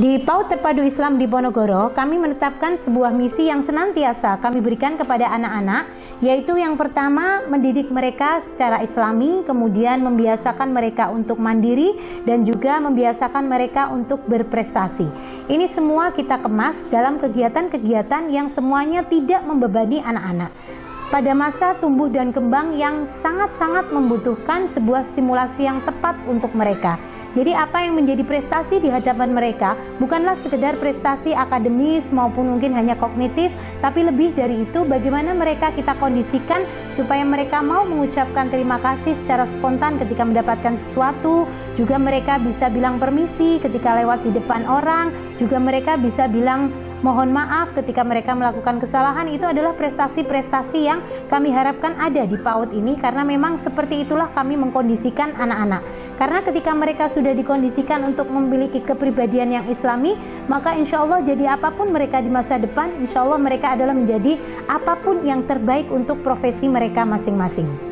Di PAUD Terpadu Islam Diponegoro, kami menetapkan sebuah misi yang senantiasa kami berikan kepada anak-anak, yaitu yang pertama, mendidik mereka secara Islami, kemudian membiasakan mereka untuk mandiri, dan juga membiasakan mereka untuk berprestasi. Ini semua kita kemas dalam kegiatan-kegiatan yang semuanya tidak membebani anak-anak. Pada masa tumbuh dan kembang yang sangat-sangat membutuhkan sebuah stimulasi yang tepat untuk mereka. Jadi apa yang menjadi prestasi di hadapan mereka bukanlah sekedar prestasi akademis maupun mungkin hanya kognitif, tapi lebih dari itu bagaimana mereka kita kondisikan supaya mereka mau mengucapkan terima kasih secara spontan ketika mendapatkan sesuatu, juga mereka bisa bilang permisi ketika lewat di depan orang, juga mereka bisa bilang mohon maaf ketika mereka melakukan kesalahan. Itu adalah prestasi-prestasi yang kami harapkan ada di PAUD ini, karena memang seperti itulah kami mengkondisikan anak-anak. Karena ketika mereka sudah dikondisikan untuk memiliki kepribadian yang Islami, maka insya Allah jadi apapun mereka di masa depan, insya Allah mereka adalah menjadi apapun yang terbaik untuk profesi mereka masing-masing.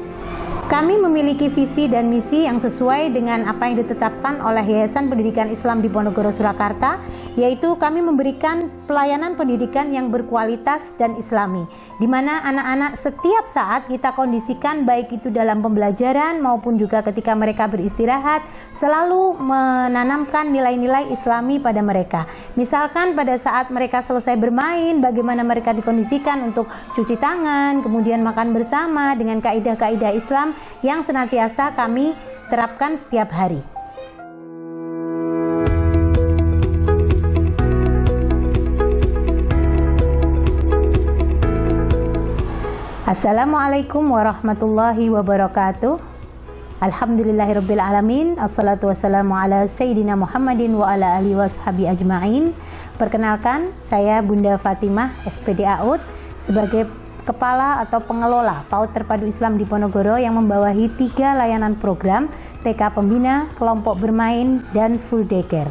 Kami memiliki visi dan misi yang sesuai dengan apa yang ditetapkan oleh Yayasan Pendidikan Islam Diponegoro Surakarta, yaitu kami memberikan pelayanan pendidikan yang berkualitas dan Islami, di mana anak-anak setiap saat kita kondisikan, baik itu dalam pembelajaran maupun juga ketika mereka beristirahat, selalu menanamkan nilai-nilai Islami pada mereka. Misalkan pada saat mereka selesai bermain, bagaimana mereka dikondisikan untuk cuci tangan, kemudian makan bersama dengan kaidah-kaidah Islam yang senantiasa kami terapkan setiap hari. Assalamualaikum warahmatullahi wabarakatuh. Alhamdulillahirabbil alamin. Assalatu wassalamu ala sayyidina Muhammadin wa ala alihi washabi ajmain. Perkenalkan, saya Bunda Fatimah, SPD AUD, sebagai Kepala atau Pengelola PAUD Terpadu Islam Diponegoro yang membawahi 3 layanan program TK Pembina, Kelompok Bermain, dan Full Daycare.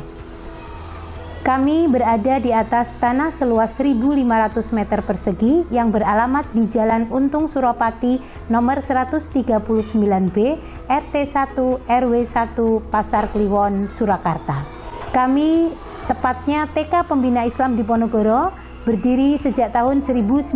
Kami berada di atas tanah seluas 1.500 meter persegi yang beralamat di Jalan Untung Suropati nomor 139B, RT 1, RW 1, Pasar Kliwon, Surakarta. Kami, tepatnya TK Pembina Islam Diponegoro, berdiri sejak tahun 1956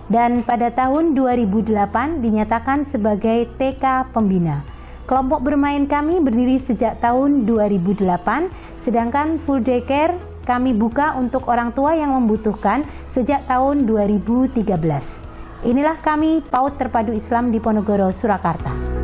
dan pada tahun 2008 dinyatakan sebagai TK Pembina. Kelompok bermain kami berdiri sejak tahun 2008, sedangkan Full Daycare kami buka untuk orang tua yang membutuhkan sejak tahun 2013. Inilah kami PAUD Terpadu Islam Diponegoro Surakarta.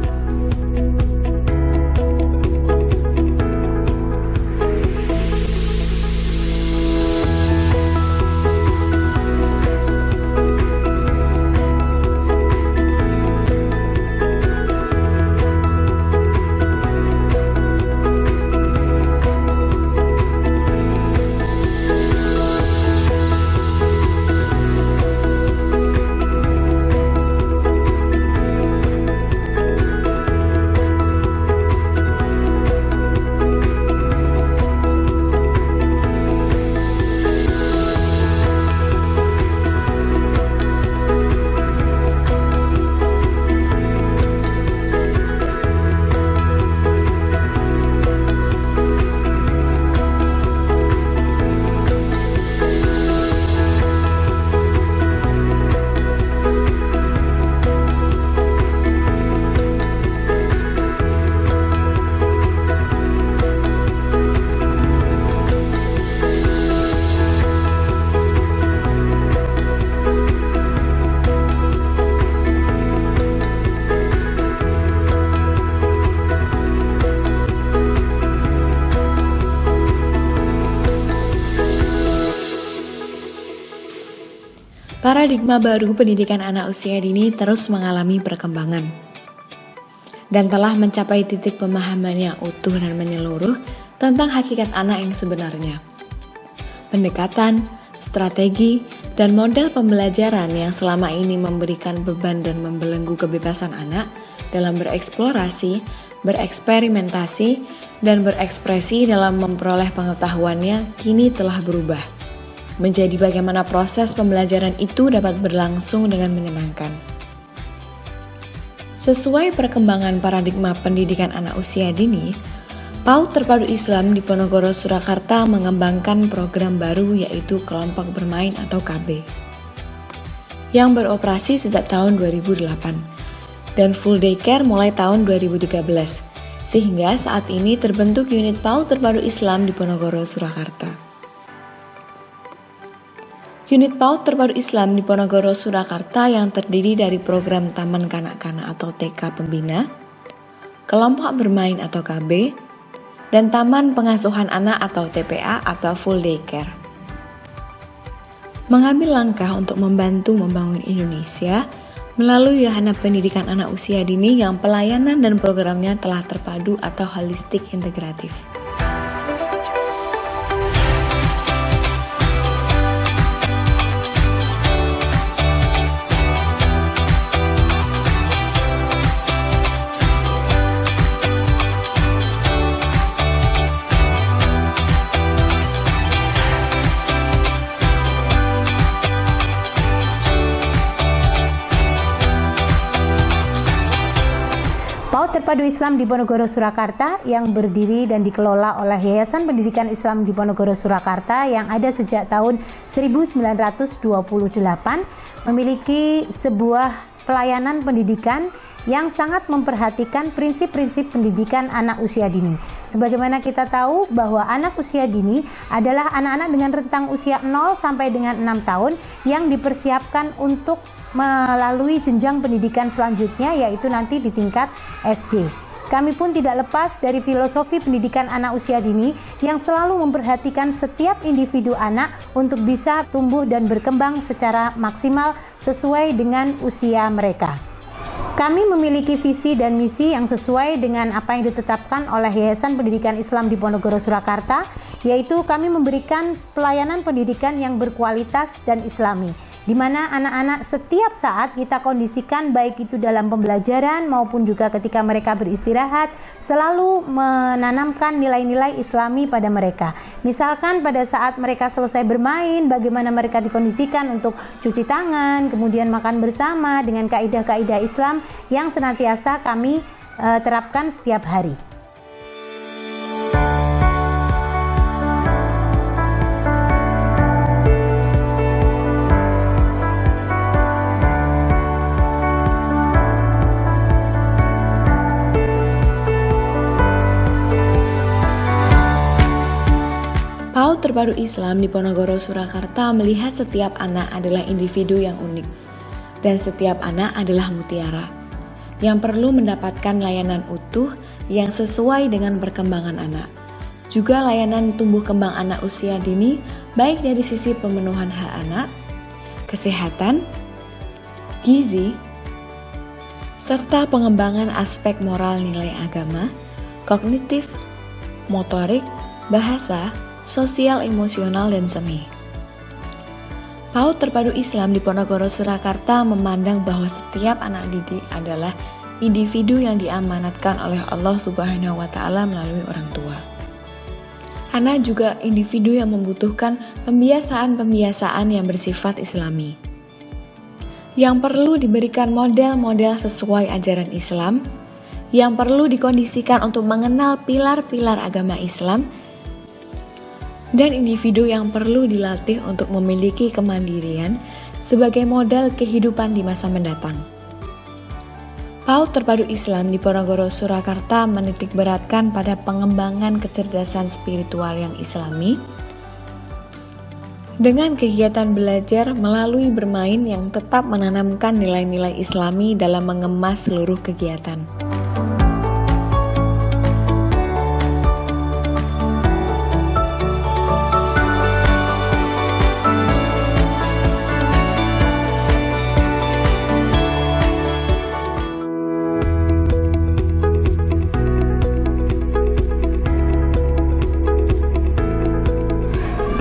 Paradigma baru pendidikan anak usia dini terus mengalami perkembangan dan telah mencapai titik pemahaman yang utuh dan menyeluruh tentang hakikat anak yang sebenarnya. Pendekatan, strategi, dan model pembelajaran yang selama ini memberikan beban dan membelenggu kebebasan anak dalam bereksplorasi, bereksperimentasi, dan berekspresi dalam memperoleh pengetahuannya kini telah berubah menjadi bagaimana proses pembelajaran itu dapat berlangsung dengan menyenangkan. Sesuai perkembangan paradigma pendidikan anak usia dini, PAUD Terpadu Islam di Ponorogo Surakarta mengembangkan program baru yaitu Kelompok Bermain atau KB yang beroperasi sejak tahun 2008 dan full daycare mulai tahun 2013 sehingga saat ini terbentuk unit PAUD Terpadu Islam di Ponorogo Surakarta. Unit PAUD Terpadu Islam di Ponorogo Surakarta yang terdiri dari program Taman Kanak-kanak atau TK Pembina, Kelompok Bermain atau KB, dan Taman Pengasuhan Anak atau TPA atau Full Daycare. Mengambil langkah untuk membantu membangun Indonesia melalui wahana pendidikan anak usia dini yang pelayanan dan programnya telah terpadu atau holistik integratif. PAUD Terpadu Islam di Ponorogo Surakarta yang berdiri dan dikelola oleh Yayasan Pendidikan Islam di Ponorogo Surakarta yang ada sejak tahun 1928 memiliki sebuah pelayanan pendidikan yang sangat memperhatikan prinsip-prinsip pendidikan anak usia dini. Sebagaimana kita tahu bahwa anak usia dini adalah anak-anak dengan rentang usia 0 sampai dengan 6 tahun yang dipersiapkan untuk melalui jenjang pendidikan selanjutnya yaitu nanti di tingkat SD. Kami pun tidak lepas dari filosofi pendidikan anak usia dini yang selalu memperhatikan setiap individu anak untuk bisa tumbuh dan berkembang secara maksimal sesuai dengan usia mereka. Kami memiliki visi dan misi yang sesuai dengan apa yang ditetapkan oleh Yayasan Pendidikan Islam di Ponorogo Surakarta, yaitu kami memberikan pelayanan pendidikan yang berkualitas dan islami, di mana anak-anak setiap saat kita kondisikan baik itu dalam pembelajaran maupun juga ketika mereka beristirahat selalu menanamkan nilai-nilai islami pada mereka. Misalkan pada saat mereka selesai bermain, bagaimana mereka dikondisikan untuk cuci tangan, kemudian makan bersama dengan kaidah-kaidah Islam yang senantiasa kami terapkan setiap hari. PAUD Terpadu Islam di Ponorogo Surakarta melihat setiap anak adalah individu yang unik dan setiap anak adalah mutiara yang perlu mendapatkan layanan utuh yang sesuai dengan perkembangan anak. Juga layanan tumbuh kembang anak usia dini baik dari sisi pemenuhan hak anak, kesehatan, gizi, serta pengembangan aspek moral nilai agama, kognitif, motorik, bahasa, sosial, emosional, dan seni. PAUD Terpadu Islam di Ponorogo Surakarta memandang bahwa setiap anak didik adalah individu yang diamanatkan oleh Allah Subhanahu wa Ta'ala melalui orang tua. Anak juga individu yang membutuhkan pembiasaan-pembiasaan yang bersifat Islami, yang perlu diberikan model-model sesuai ajaran Islam, yang perlu dikondisikan untuk mengenal pilar-pilar agama Islam, dan individu yang perlu dilatih untuk memiliki kemandirian sebagai modal kehidupan di masa mendatang. PAUD Terpadu Islam di Ponorogo Surakarta menitikberatkan pada pengembangan kecerdasan spiritual yang islami dengan kegiatan belajar melalui bermain yang tetap menanamkan nilai-nilai islami dalam mengemas seluruh kegiatan.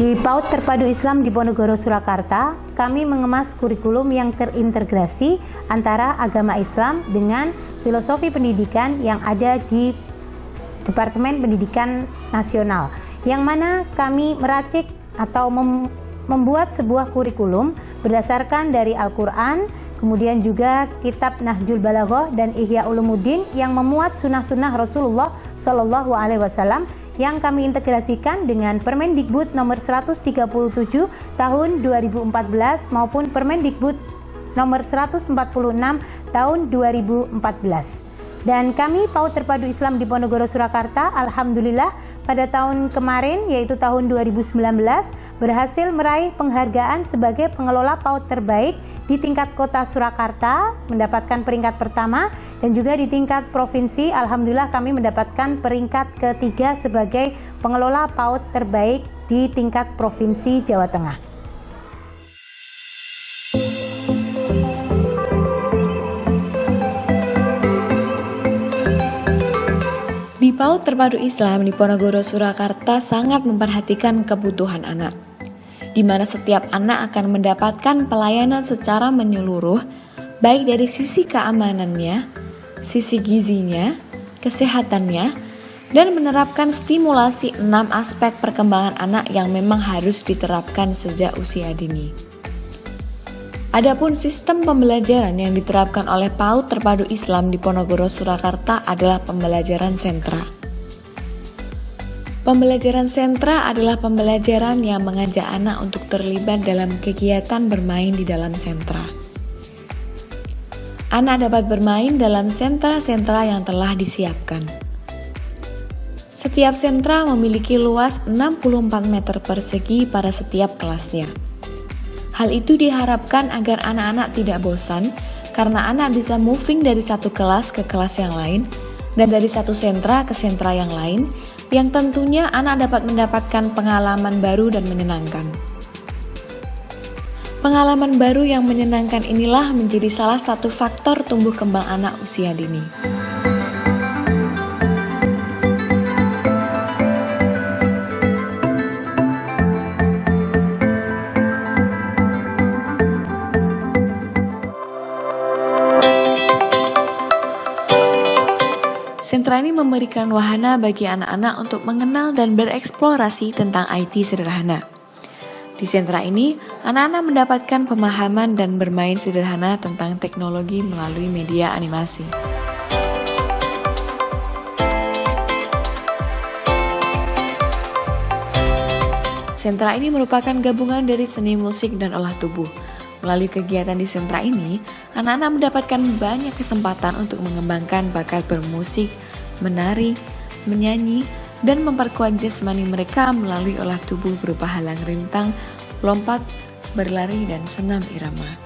Di PAUD Terpadu Islam di Ponorogo Surakarta, kami mengemas kurikulum yang terintegrasi antara agama Islam dengan filosofi pendidikan yang ada di Departemen Pendidikan Nasional, yang mana kami meracik atau membuat sebuah kurikulum berdasarkan dari Al-Quran, kemudian juga kitab Nahjul Balaghah dan Ihya Ulumuddin yang memuat sunnah-sunnah Rasulullah Shallallahu Alaihi Wasallam yang kami integrasikan dengan Permendikbud nomor 137 tahun 2014 maupun Permendikbud nomor 146 tahun 2014. Dan kami PAUD Terpadu Islam Diponegoro Surakarta, alhamdulillah pada tahun kemarin yaitu tahun 2019 berhasil meraih penghargaan sebagai pengelola PAUD terbaik di tingkat kota Surakarta, mendapatkan peringkat pertama, dan juga di tingkat provinsi alhamdulillah kami mendapatkan peringkat ketiga sebagai pengelola PAUD terbaik di tingkat provinsi Jawa Tengah. Di PAUD Terpadu Islam Diponegoro Surakarta sangat memperhatikan kebutuhan anak, di mana setiap anak akan mendapatkan pelayanan secara menyeluruh, baik dari sisi keamanannya, sisi gizinya, kesehatannya, dan menerapkan stimulasi 6 aspek perkembangan anak yang memang harus diterapkan sejak usia dini. Adapun sistem pembelajaran yang diterapkan oleh PAUD Terpadu Islam Diponegoro Surakarta adalah pembelajaran sentra. Pembelajaran sentra adalah pembelajaran yang mengajak anak untuk terlibat dalam kegiatan bermain di dalam sentra. Anak dapat bermain dalam sentra-sentra yang telah disiapkan. Setiap sentra memiliki luas 64 meter persegi pada setiap kelasnya. Hal itu diharapkan agar anak-anak tidak bosan karena anak bisa moving dari satu kelas ke kelas yang lain dan dari satu sentra ke sentra yang lain, yang tentunya anak dapat mendapatkan pengalaman baru dan menyenangkan. Pengalaman baru yang menyenangkan inilah menjadi salah satu faktor tumbuh kembang anak usia dini. Sentra ini memberikan wahana bagi anak-anak untuk mengenal dan bereksplorasi tentang IT sederhana. Di sentra ini, anak-anak mendapatkan pemahaman dan bermain sederhana tentang teknologi melalui media animasi. Sentra ini merupakan gabungan dari seni musik dan olah tubuh. Melalui kegiatan di sentra ini, anak-anak mendapatkan banyak kesempatan untuk mengembangkan bakat bermusik, menari, menyanyi, dan memperkuat jasmani mereka melalui olah tubuh berupa halang rintang, lompat, berlari, dan senam irama.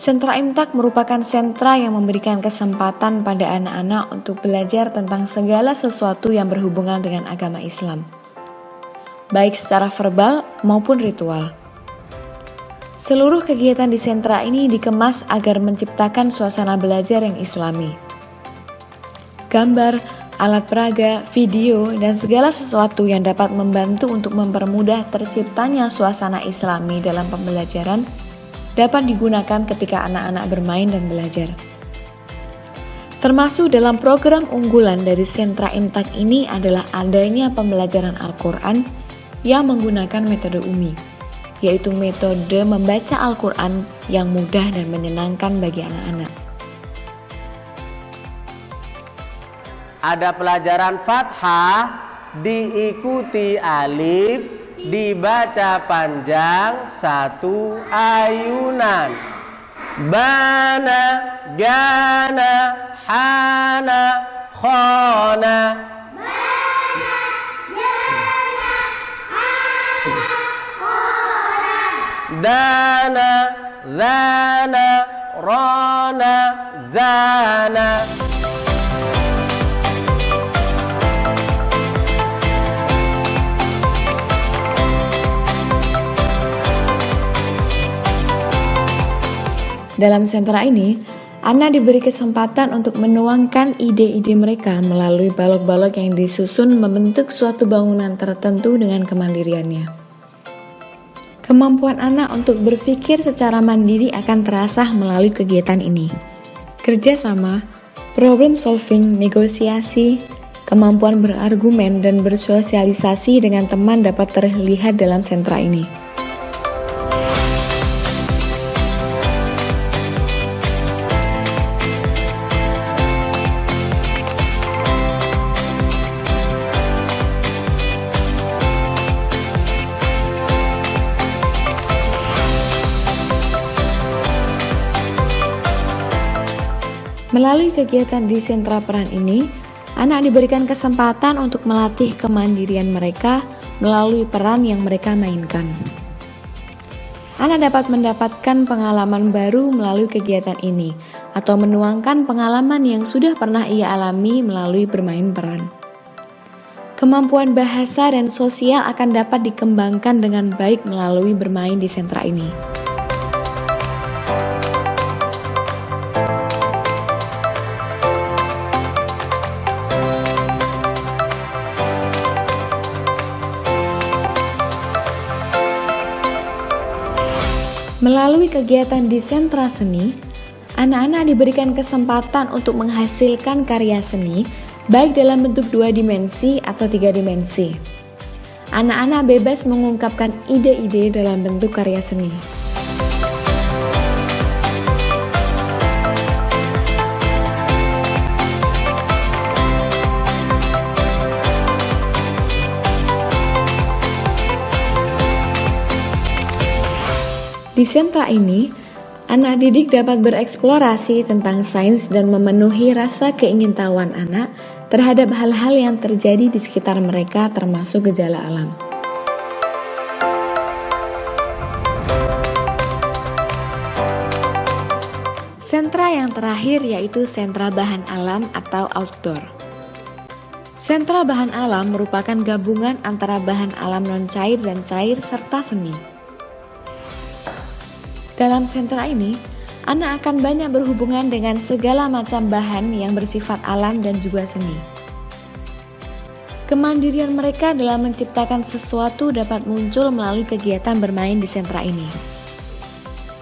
Sentra Imtak merupakan sentra yang memberikan kesempatan pada anak-anak untuk belajar tentang segala sesuatu yang berhubungan dengan agama Islam, baik secara verbal maupun ritual. Seluruh kegiatan di sentra ini dikemas agar menciptakan suasana belajar yang islami. Gambar, alat peraga, video, dan segala sesuatu yang dapat membantu untuk mempermudah terciptanya suasana islami dalam pembelajaran dapat digunakan ketika anak-anak bermain dan belajar. Termasuk dalam program unggulan dari sentra Imtak ini adalah adanya pembelajaran Al-Quran yang menggunakan metode UMI, yaitu metode membaca Al-Quran yang mudah dan menyenangkan bagi anak-anak. Ada pelajaran Fathah, diikuti alif, dibaca panjang satu ayunan. Bana, gana, hana, khona. Bana, gana, hana, khona. Dana, zana, rona, zana. Dalam sentra ini, anak diberi kesempatan untuk menuangkan ide-ide mereka melalui balok-balok yang disusun membentuk suatu bangunan tertentu dengan kemandiriannya. Kemampuan anak untuk berpikir secara mandiri akan terasah melalui kegiatan ini. Kerjasama, problem solving, negosiasi, kemampuan berargumen dan bersosialisasi dengan teman dapat terlihat dalam sentra ini. Melalui kegiatan di sentra peran ini, anak diberikan kesempatan untuk melatih kemandirian mereka melalui peran yang mereka mainkan. Anak dapat mendapatkan pengalaman baru melalui kegiatan ini, atau menuangkan pengalaman yang sudah pernah ia alami melalui bermain peran. Kemampuan bahasa dan sosial akan dapat dikembangkan dengan baik melalui bermain di sentra ini. Melalui kegiatan di sentra seni, anak-anak diberikan kesempatan untuk menghasilkan karya seni, baik dalam bentuk 2 dimensi atau 3 dimensi. Anak-anak bebas mengungkapkan ide-ide dalam bentuk karya seni. Di sentra ini, anak didik dapat bereksplorasi tentang sains dan memenuhi rasa keingintahuan anak terhadap hal-hal yang terjadi di sekitar mereka termasuk gejala alam. Sentra yang terakhir yaitu sentra bahan alam atau outdoor. Sentra bahan alam merupakan gabungan antara bahan alam non-cair dan cair serta seni. Dalam sentra ini, anak akan banyak berhubungan dengan segala macam bahan yang bersifat alam dan juga seni. Kemandirian mereka dalam menciptakan sesuatu dapat muncul melalui kegiatan bermain di sentra ini.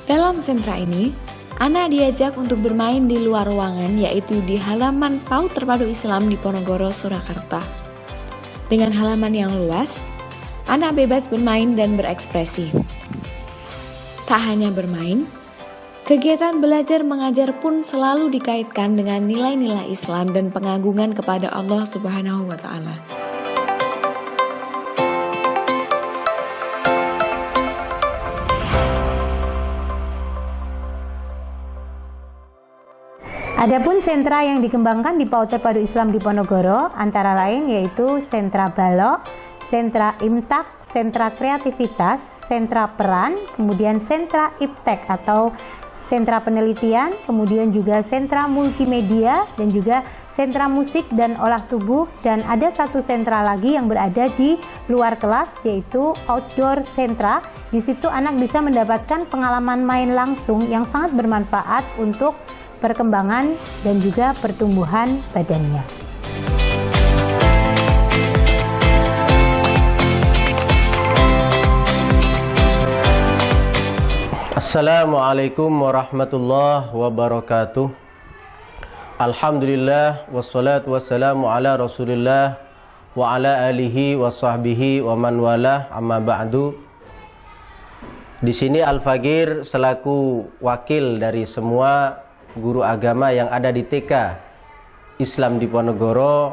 Dalam sentra ini, anak diajak untuk bermain di luar ruangan, yaitu di halaman PAUD Terpadu Islam Diponegoro, Surakarta. Dengan halaman yang luas, anak bebas bermain dan berekspresi. Tak hanya bermain, kegiatan belajar mengajar pun selalu dikaitkan dengan nilai-nilai Islam dan pengagungan kepada Allah Subhanahu wa Ta'ala. Adapun sentra yang dikembangkan di PAUD Terpadu Islam Diponegoro antara lain yaitu sentra Balok, sentra Imtak, sentra kreativitas, sentra peran, kemudian sentra iptek atau sentra penelitian, kemudian juga sentra multimedia dan juga sentra musik dan olah tubuh, dan ada satu sentra lagi yang berada di luar kelas yaitu outdoor sentra. Di situ anak bisa mendapatkan pengalaman main langsung yang sangat bermanfaat untuk perkembangan dan juga pertumbuhan badannya. Assalamualaikum warahmatullahi wabarakatuh. Alhamdulillah wassalatu wassalamu ala Rasulillah wa ala alihi wa sahbihi wa man walah, amma ba'du. Di sini Al-Fagir selaku wakil dari semua guru agama yang ada di TK Islam Diponegoro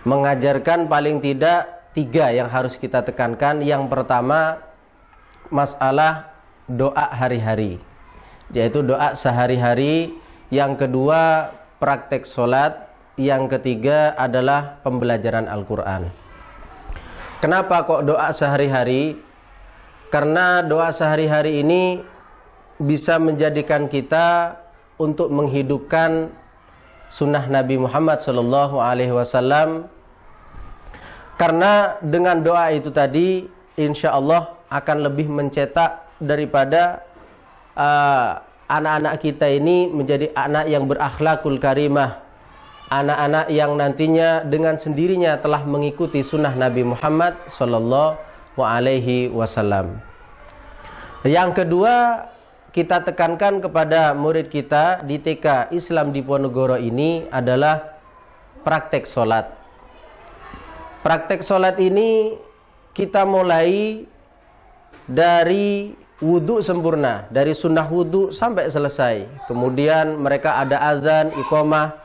mengajarkan paling tidak 3 yang harus kita tekankan. Yang pertama, masalah doa hari-hari, yaitu doa sehari-hari. Yang kedua, praktek sholat. Yang ketiga adalah pembelajaran Al-Quran. Kenapa kok doa sehari-hari? Karena doa sehari-hari ini bisa menjadikan kita untuk menghidupkan sunnah Nabi Muhammad SAW. Karena dengan doa itu tadi, insya Allah akan lebih mencetak daripada anak-anak kita ini menjadi anak yang berakhlakul karimah, anak-anak yang nantinya dengan sendirinya telah mengikuti sunnah Nabi Muhammad alaihi wasallam. Yang kedua, kita tekankan kepada murid kita di TK Islam Diponegoro ini adalah praktek sholat. Praktek sholat ini kita mulai dari wudhu sempurna, dari sunnah wudhu sampai selesai. Kemudian mereka ada azan, iqamah,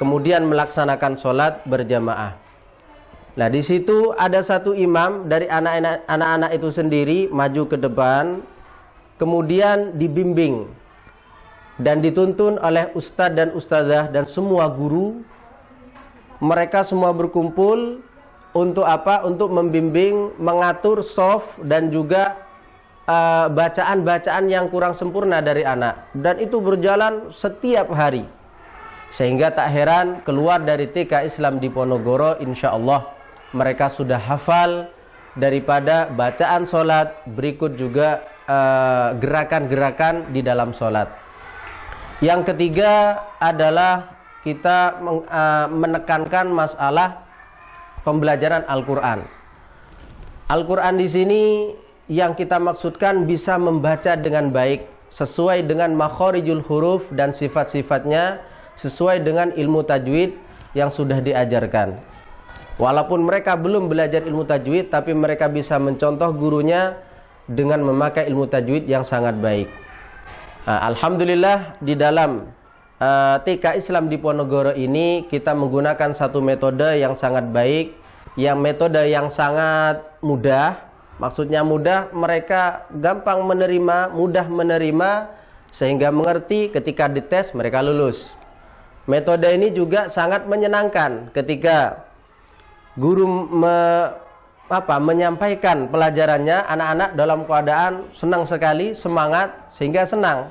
kemudian melaksanakan sholat berjamaah. Nah, di situ ada satu imam dari anak-anak itu sendiri maju ke depan, kemudian dibimbing dan dituntun oleh ustadz dan ustadzah dan semua guru. Mereka semua berkumpul untuk apa? Untuk membimbing, mengatur shaf dan juga bacaan-bacaan yang kurang sempurna dari anak. Dan itu berjalan setiap hari. Sehingga tak heran keluar dari TK Islam Diponegoro, insya Allah mereka sudah hafal daripada bacaan sholat, berikut juga gerakan-gerakan di dalam sholat. Yang ketiga adalah kita menekankan masalah pembelajaran Al-Quran. Al-Quran di sini yang kita maksudkan bisa membaca dengan baik, sesuai dengan makhorijul huruf dan sifat-sifatnya, sesuai dengan ilmu tajwid yang sudah diajarkan. Walaupun mereka belum belajar ilmu tajwid, tapi mereka bisa mencontoh gurunya dengan memakai ilmu tajwid yang sangat baik. Alhamdulillah di dalam TK Islam Diponegoro ini kita menggunakan satu metode yang sangat baik, yang metode yang sangat mudah. Maksudnya mudah, mereka gampang menerima, mudah menerima, sehingga mengerti, ketika dites mereka lulus. Metode ini juga sangat menyenangkan ketika guru menyampaikan pelajarannya, anak-anak dalam keadaan senang sekali, semangat, sehingga senang.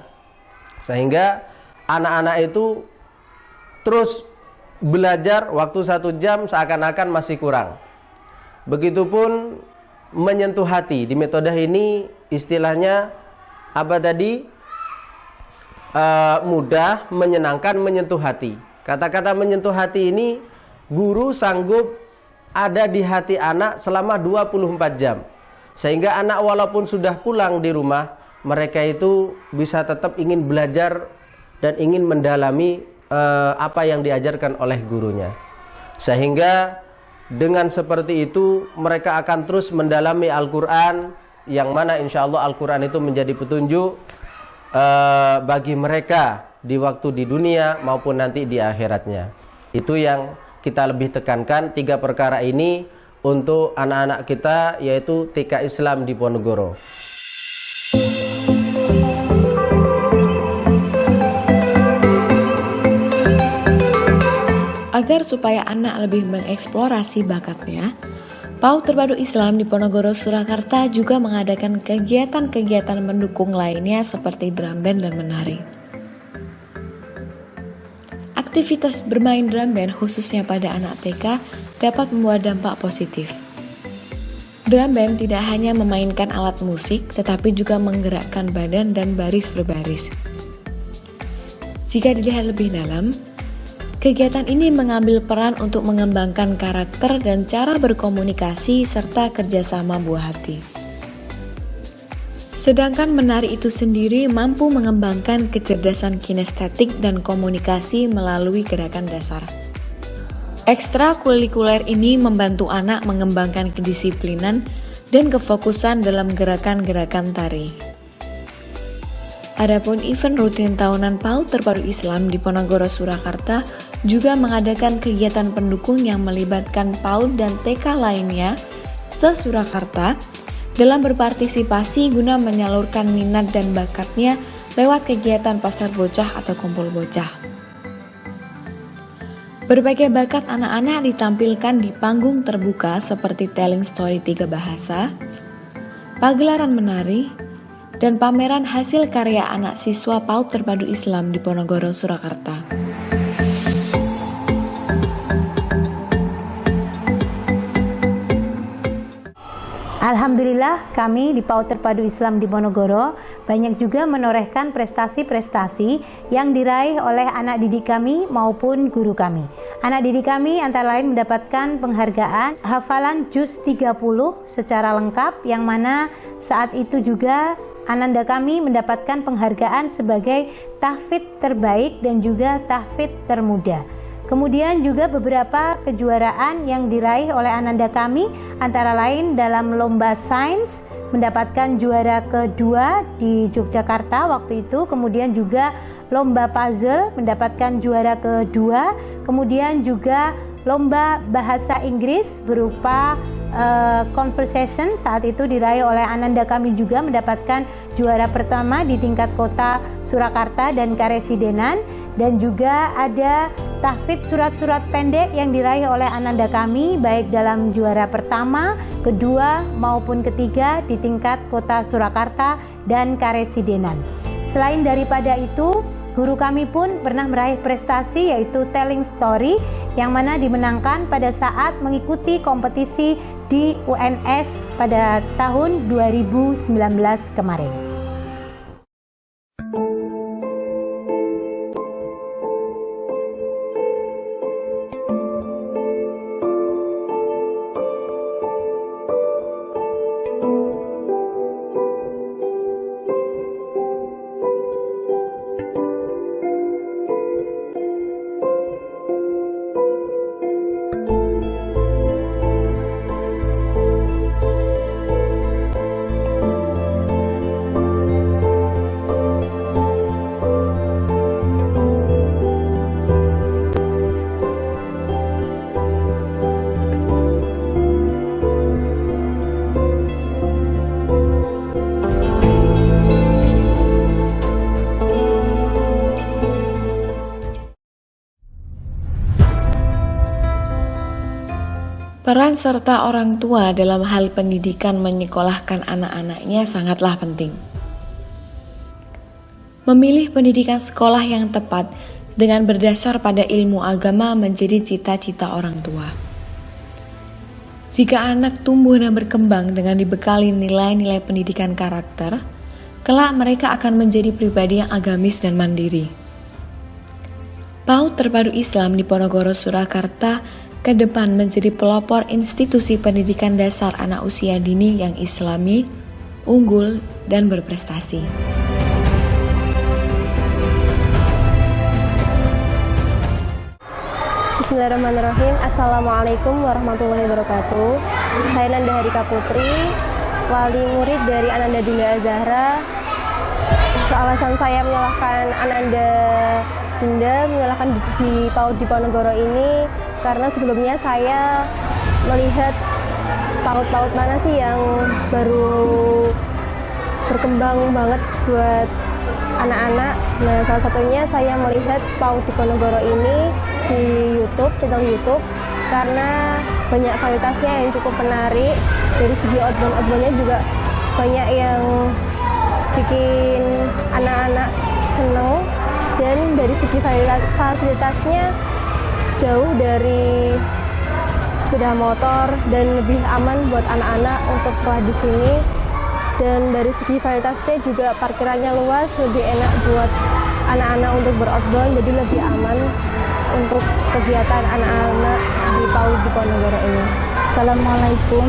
Sehingga anak-anak itu terus belajar waktu 1 jam seakan-akan masih kurang. Begitupun menyentuh hati. Di metode ini istilahnya apa tadi? Mudah, menyenangkan, menyentuh hati. Kata-kata menyentuh hati ini guru sanggup ada di hati anak selama 24 jam. Sehingga anak walaupun sudah pulang di rumah, mereka itu bisa tetap ingin belajar dan ingin mendalami apa yang diajarkan oleh gurunya. Sehingga dengan seperti itu mereka akan terus mendalami Al-Quran, yang mana insya Allah Al-Quran itu menjadi petunjuk bagi mereka di waktu di dunia maupun nanti di akhiratnya. Itu yang kita lebih tekankan, 3 perkara ini untuk anak-anak kita, yaitu TK Islam Diponegoro. Agar supaya anak lebih mengeksplorasi bakatnya, PAUD Terpadu Islam Diponegoro Surakarta juga mengadakan kegiatan-kegiatan mendukung lainnya seperti drum band dan menari. Aktivitas bermain drum band khususnya pada anak TK dapat membawa dampak positif. Drum band tidak hanya memainkan alat musik, tetapi juga menggerakkan badan dan baris berbaris. Jika dilihat lebih dalam, kegiatan ini mengambil peran untuk mengembangkan karakter dan cara berkomunikasi serta kerjasama buah hati. Sedangkan menari itu sendiri mampu mengembangkan kecerdasan kinestetik dan komunikasi melalui gerakan dasar. Ekstrakurikuler ini membantu anak mengembangkan kedisiplinan dan kefokusan dalam gerakan-gerakan tari. Adapun event rutin tahunan PAUD Terpadu Islam Diponegoro Surakarta juga mengadakan kegiatan pendukung yang melibatkan PAUD dan TK lainnya se-Surakarta dalam berpartisipasi guna menyalurkan minat dan bakatnya lewat kegiatan pasar bocah atau kumpul bocah. Berbagai bakat anak-anak ditampilkan di panggung terbuka seperti telling story 3 bahasa, pagelaran menari, dan pameran hasil karya anak siswa PAUD Terpadu Islam Diponegoro Surakarta. Alhamdulillah kami di PAUD Terpadu Islam Diponegoro banyak juga menorehkan prestasi-prestasi yang diraih oleh anak didik kami maupun guru kami. Anak didik kami antara lain mendapatkan penghargaan hafalan juz 30 secara lengkap, yang mana saat itu juga ananda kami mendapatkan penghargaan sebagai tahfidz terbaik dan juga tahfidz termuda. Kemudian juga beberapa kejuaraan yang diraih oleh ananda kami antara lain dalam lomba sains mendapatkan juara kedua di Yogyakarta waktu itu, kemudian juga lomba puzzle mendapatkan juara kedua, kemudian juga lomba bahasa Inggris berupa conversation saat itu diraih oleh ananda kami juga mendapatkan juara pertama di tingkat kota Surakarta dan Karesidenan, dan juga ada tahfidz surat-surat pendek yang diraih oleh ananda kami baik dalam juara pertama, kedua maupun ketiga di tingkat kota Surakarta dan Karesidenan. Selain daripada itu, guru kami pun pernah meraih prestasi yaitu telling story yang mana dimenangkan pada saat mengikuti kompetisi di UNS pada tahun 2019 kemarin. Peran serta orang tua dalam hal pendidikan menyekolahkan anak-anaknya sangatlah penting. Memilih pendidikan sekolah yang tepat dengan berdasar pada ilmu agama menjadi cita-cita orang tua. Jika anak tumbuh dan berkembang dengan dibekali nilai-nilai pendidikan karakter, kelak mereka akan menjadi pribadi yang agamis dan mandiri. PAUD Terpadu Islam Diponegoro Surakarta ke depan menjadi pelopor institusi pendidikan dasar anak usia dini yang islami, unggul, dan berprestasi. Bismillahirrahmanirrahim. Assalamualaikum warahmatullahi wabarakatuh. Saya Nanda Harika Putri, wali murid dari Ananda Dinda Azahra. Alasan saya menyalahkan Ananda Dinda, menyalahkan di PAUD Diponegoro ini karena sebelumnya saya melihat PAUD-PAUD mana sih yang baru berkembang banget buat anak-anak. Nah, salah satunya saya melihat PAUD Diponegoro ini di YouTube, channel YouTube, karena banyak kualitasnya yang cukup menarik. Dari segi outbound-outboundnya juga banyak yang bikin anak-anak seneng, dan dari segi fasilitasnya jauh dari sepeda motor dan lebih aman buat anak-anak untuk sekolah di sini. Dan dari segi fasilitasnya juga parkirannya luas, lebih enak buat anak-anak untuk beroutbound, jadi lebih aman untuk kegiatan anak-anak di PAUD Diponegoro ini. Assalamualaikum,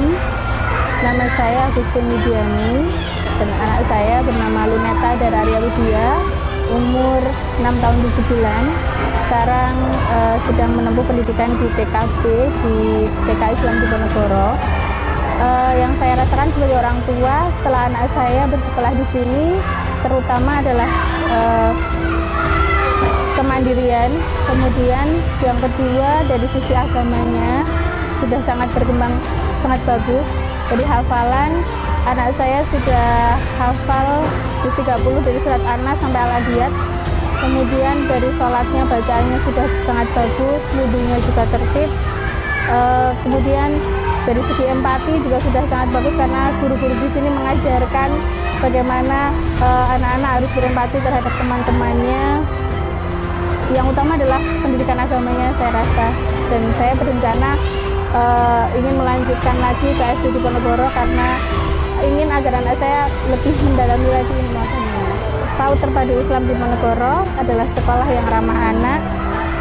nama saya Agustin Widiani dan anak saya bernama Luneta Dararia Widya, umur 6 tahun 7 bulan. Sekarang sedang menempuh pendidikan di TKB di TK Islam Diponegoro. Yang saya rasakan sebagai orang tua setelah anak saya bersekolah di sini, terutama adalah kemandirian. Kemudian yang kedua dari sisi agamanya sudah sangat berkembang, sangat bagus. Jadi hafalan, anak saya sudah hafal juz 30 dari surat An-Nas sampai Al-Adiyat. Kemudian dari sholatnya, bacaannya sudah sangat bagus, wudunya juga tertib. Kemudian dari segi empati juga sudah sangat bagus karena guru-guru di sini mengajarkan bagaimana anak-anak harus berempati terhadap teman-temannya. Yang utama adalah pendidikan agamanya saya rasa, dan saya berencana ingin melanjutkan lagi ke SD Diponegoro karena ingin agar anak saya lebih mendalami lagi ilmu agama. PAUD Terpadu Islam Diponegoro adalah sekolah yang ramah anak,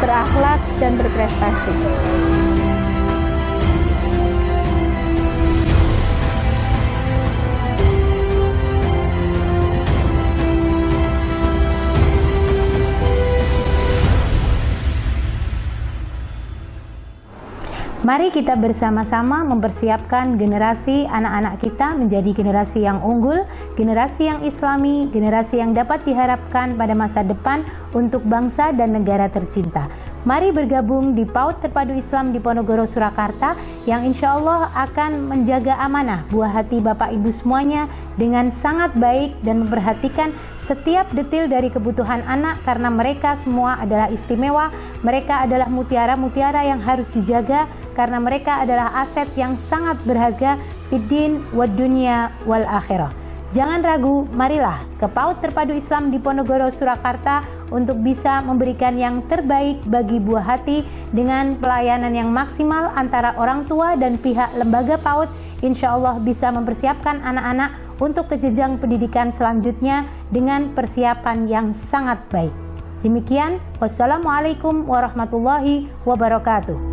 berakhlak, dan berprestasi. Mari kita bersama-sama mempersiapkan generasi anak-anak kita menjadi generasi yang unggul, generasi yang islami, generasi yang dapat diharapkan pada masa depan untuk bangsa dan negara tercinta. Mari bergabung di PAUD Terpadu Islam Diponegoro Surakarta yang insya Allah akan menjaga amanah buah hati Bapak Ibu semuanya dengan sangat baik dan memperhatikan setiap detil dari kebutuhan anak karena mereka semua adalah istimewa, mereka adalah mutiara-mutiara yang harus dijaga karena mereka adalah aset yang sangat berharga fiddin wad dunya wal akhirah. Jangan ragu, marilah ke PAUD Terpadu Islam Diponegoro Surakarta untuk bisa memberikan yang terbaik bagi buah hati dengan pelayanan yang maksimal antara orang tua dan pihak lembaga PAUD. Insya Allah bisa mempersiapkan anak-anak untuk ke jenjang pendidikan selanjutnya dengan persiapan yang sangat baik. Demikian, wassalamualaikum warahmatullahi wabarakatuh.